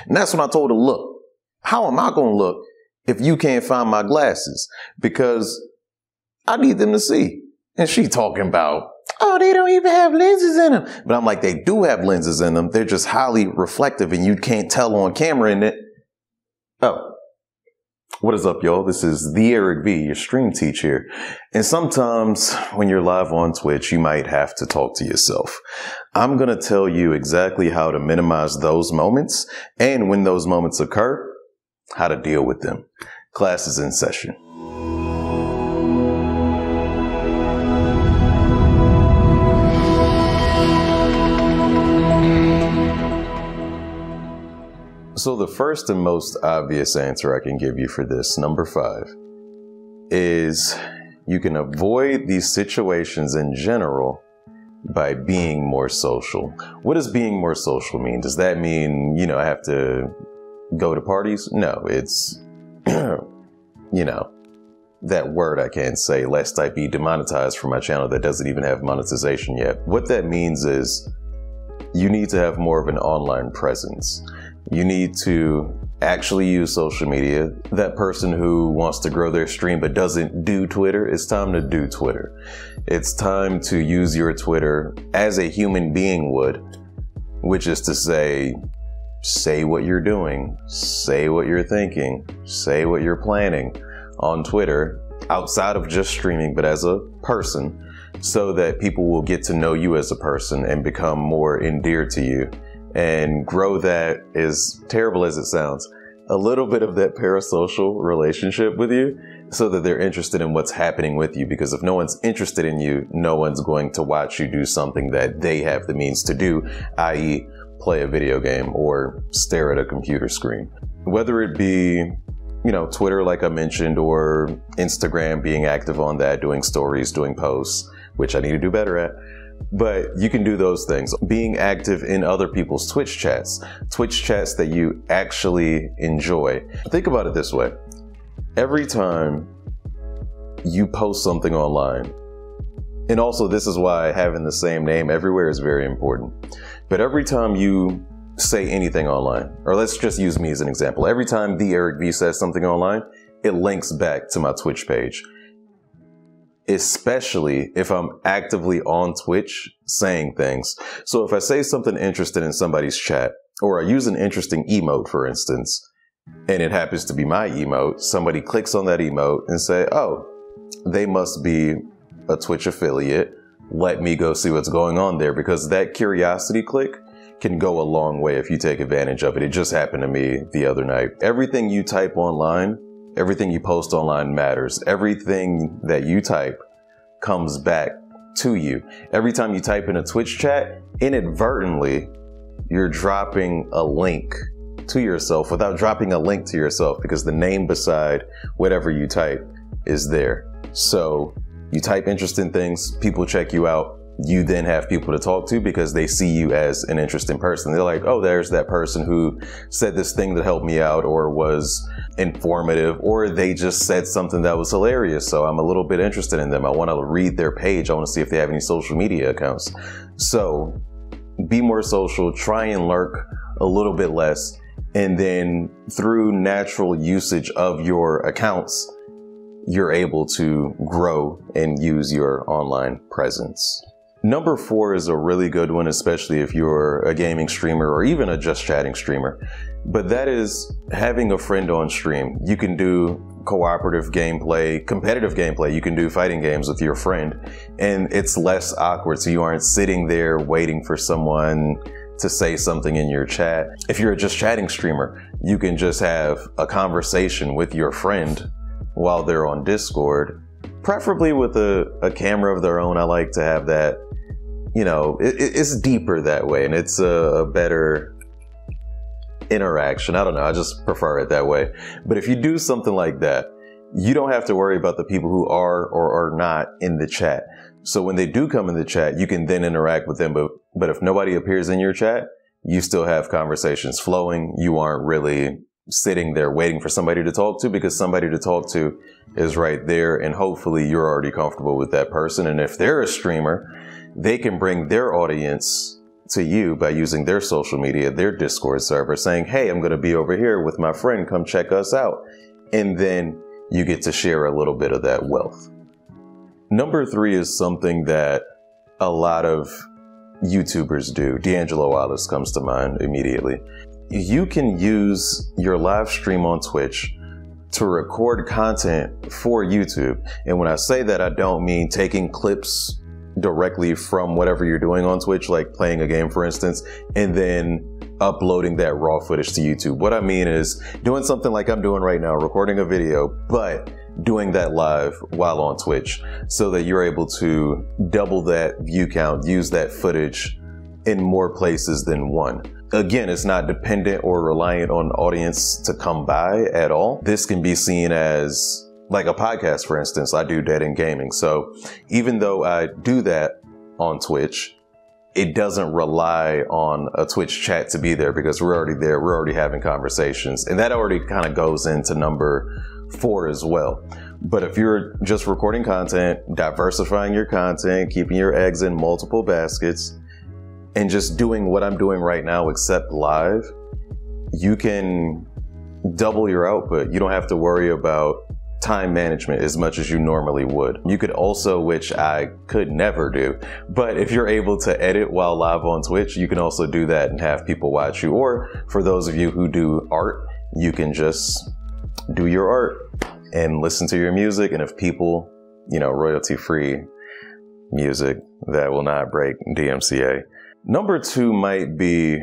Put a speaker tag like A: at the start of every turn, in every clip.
A: And that's when I told her, look, how am I going to look if you can't find my glasses? Because I need them to see. And she talking about, oh, they don't even have lenses in them. But I'm like, they do have lenses in them. They're just highly reflective and you can't tell on camera in it. Oh. What is up, y'all? This is the Eric V, your stream teacher. And sometimes when you're live on Twitch, you might have to talk to yourself. I'm going to tell you exactly how to minimize those moments, and when those moments occur, how to deal with them. Class is in session. So the first and most obvious answer I can give you for this, number 5, is you can avoid these situations in general by being more social. What does being more social mean? Does that mean, I have to go to parties? No, it's, that word I can't say lest I be demonetized from my channel that doesn't even have monetization yet. What that means is you need to have more of an online presence. You need to actually use social media. That person who wants to grow their stream but doesn't do Twitter, it's time to do Twitter. It's time to use your Twitter as a human being would, which is to say what you're doing, say what you're thinking, say what you're planning on Twitter outside of just streaming, but as a person, so that people will get to know you as a person and become more endeared to you. And grow that, as terrible as it sounds, a little bit of that parasocial relationship with you so that they're interested in what's happening with you. Because if no one's interested in you, no one's going to watch you do something that they have the means to do, i.e. play a video game or stare at a computer screen. Whether it be, Twitter, like I mentioned, or Instagram, being active on that, doing stories, doing posts, which I need to do better at. But you can do those things. Being active in other people's Twitch chats that you actually enjoy. Think about it this way. Every time you post something online, and also this is why having the same name everywhere is very important. But every time you say anything online, or let's just use me as an example. Every time the Eric V says something online, it links back to my Twitch page. Especially if I'm actively on Twitch saying things. So if I say something interesting in somebody's chat, or I use an interesting emote, for instance, and it happens to be my emote, somebody clicks on that emote and say, oh, they must be a Twitch affiliate. Let me go see what's going on there, because that curiosity click can go a long way if you take advantage of it. It just happened to me the other night. Everything you type online, everything you post online matters. Everything that you type comes back to you. Every time you type in a Twitch chat, inadvertently, you're dropping a link to yourself without dropping a link to yourself, because the name beside whatever you type is there. So you type interesting things, people check you out. You then have people to talk to because they see you as an interesting person. They're like, oh, there's that person who said this thing that helped me out or was informative, or they just said something that was hilarious. So I'm a little bit interested in them. I want to read their page. I want to see if they have any social media accounts. So be more social, try and lurk a little bit less. And then through natural usage of your accounts, you're able to grow and use your online presence. Number 4 is a really good one, especially if you're a gaming streamer or even a just chatting streamer. But that is having a friend on stream. You can do cooperative gameplay, competitive gameplay. You can do fighting games with your friend, and it's less awkward. So you aren't sitting there waiting for someone to say something in your chat. If you're a just chatting streamer, you can just have a conversation with your friend while they're on Discord, preferably with a camera of their own. I like to have that. It's deeper that way, and it's a better interaction. I don't know, I just prefer it that way. But if you do something like that, you don't have to worry about the people who are or are not in the chat. So when they do come in the chat, you can then interact with them. But if nobody appears in your chat, you still have conversations flowing. You aren't really sitting there waiting for somebody to talk to, because somebody to talk to is right there, and hopefully you're already comfortable with that person. And if they're a streamer, they can bring their audience to you by using their social media, their Discord server, saying, hey, I'm going to be over here with my friend, come check us out. And then you get to share a little bit of that wealth. Number 3 is something that a lot of YouTubers do. D'Angelo Wallace comes to mind immediately. You can use your live stream on Twitch to record content for YouTube. And when I say that, I don't mean taking clips directly from whatever you're doing on Twitch, like playing a game, for instance, and then uploading that raw footage to YouTube. What I mean is doing something like I'm doing right now, recording a video, but doing that live while on Twitch so that you're able to double that view count, use that footage in more places than one. Again, it's not dependent or reliant on audience to come by at all. This can be seen as like a podcast, for instance. I do that in gaming. So even though I do that on Twitch, it doesn't rely on a Twitch chat to be there because we're already there. We're already having conversations. And that already kind of goes into number 4 as well. But if you're just recording content, diversifying your content, keeping your eggs in multiple baskets, and just doing what I'm doing right now, except live, you can double your output. You don't have to worry about time management as much as you normally would. You could also, which I could never do, but if you're able to edit while live on Twitch, you can also do that and have people watch you. Or for those of you who do art, you can just do your art and listen to your music. And if people, royalty-free music, that will not break DMCA. Number 2 might be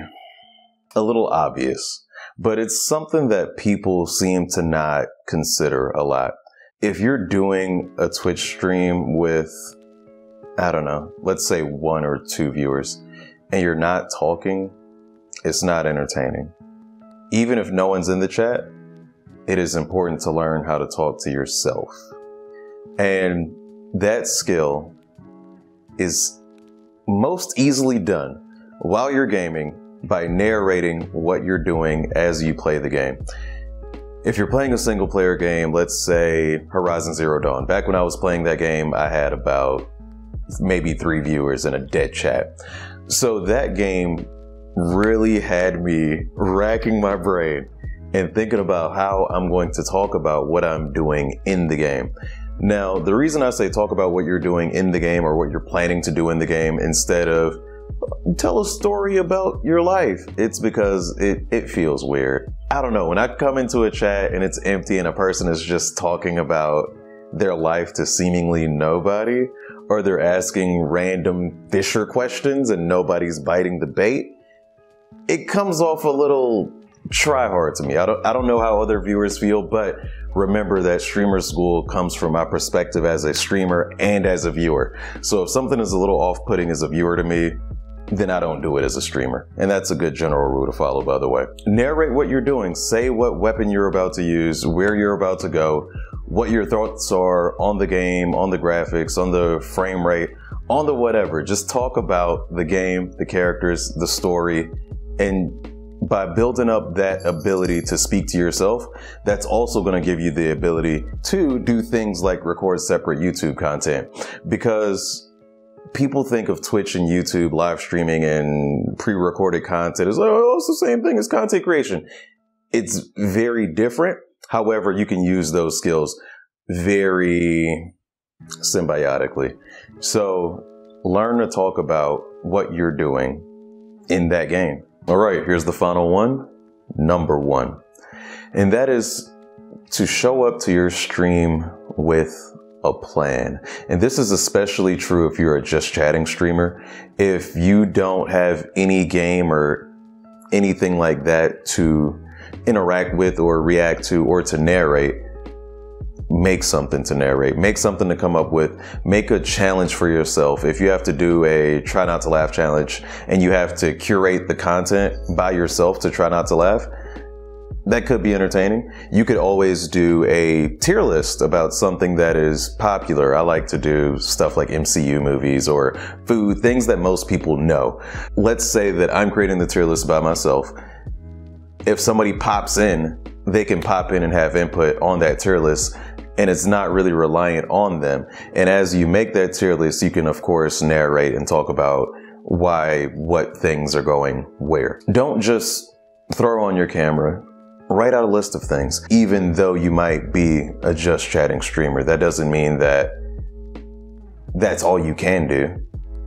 A: a little obvious, but it's something that people seem to not consider a lot. If you're doing a Twitch stream with, I don't know, let's say 1 or 2 viewers, and you're not talking, it's not entertaining. Even if no one's in the chat, it is important to learn how to talk to yourself. And that skill is most easily done while you're gaming by narrating what you're doing as you play the game. If you're playing a single player game, let's say Horizon Zero Dawn, back when I was playing that game, I had about maybe 3 viewers in a dead chat. So that game really had me racking my brain and thinking about how I'm going to talk about what I'm doing in the game. Now, the reason I say talk about what you're doing in the game or what you're planning to do in the game instead of tell a story about your life, it's because it feels weird. I don't know, when I come into a chat and it's empty and a person is just talking about their life to seemingly nobody, or they're asking random Fisher questions and nobody's biting the bait, it comes off a little try hard to me. I don't know how other viewers feel, but remember that streamer school comes from my perspective as a streamer and as a viewer. So if something is a little off-putting as a viewer to me, then I don't do it as a streamer. And that's a good general rule to follow, by the way. Narrate what you're doing. Say what weapon you're about to use, where you're about to go, what your thoughts are on the game, on the graphics, on the frame rate, on the whatever. Just talk about the game, the characters, the story, and by building up that ability to speak to yourself, that's also going to give you the ability to do things like record separate YouTube content. Because people think of Twitch and YouTube live streaming and pre-recorded content as, oh, it's the same thing as content creation. It's very different. However, you can use those skills very symbiotically. So learn to talk about what you're doing in that game. All right, here's the final one, number 1. And that is to show up to your stream with a plan. And this is especially true if you're a just chatting streamer. If you don't have any game or anything like that to interact with or react to or to narrate, make something to narrate, make something to come up with, make a challenge for yourself. If you have to do a try not to laugh challenge and you have to curate the content by yourself to try not to laugh, that could be entertaining. You could always do a tier list about something that is popular. I like to do stuff like MCU movies or food, things that most people know. Let's say that I'm creating the tier list by myself. If somebody pops in, they can pop in and have input on that tier list, and it's not really reliant on them. And as you make that tier list, you can of course narrate and talk about why what things are going where. Don't just throw on your camera. Write out a list of things. Even though you might be a just chatting streamer, that doesn't mean that that's all you can do.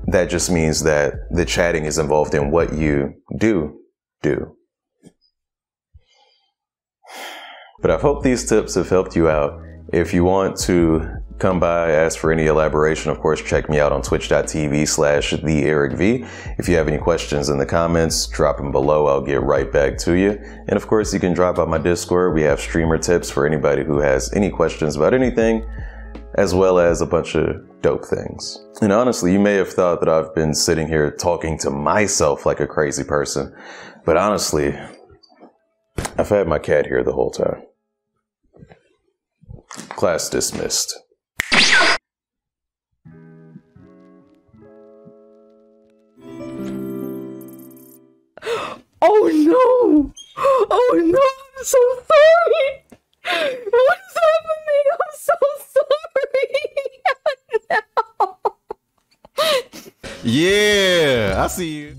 A: That just means that the chatting is involved in what you do. But I hope these tips have helped you out. If you want to come by, ask for any elaboration, of course, check me out on twitch.tv/TheEricV. If you have any questions in the comments, drop them below. I'll get right back to you. And of course, you can drop out my Discord. We have streamer tips for anybody who has any questions about anything, as well as a bunch of dope things. And honestly, you may have thought that I've been sitting here talking to myself like a crazy person, but honestly, I've had my cat here the whole time. Class dismissed.
B: Oh no! Oh no! I'm so sorry! What is happening? I'm so sorry!
A: Yeah, I see you.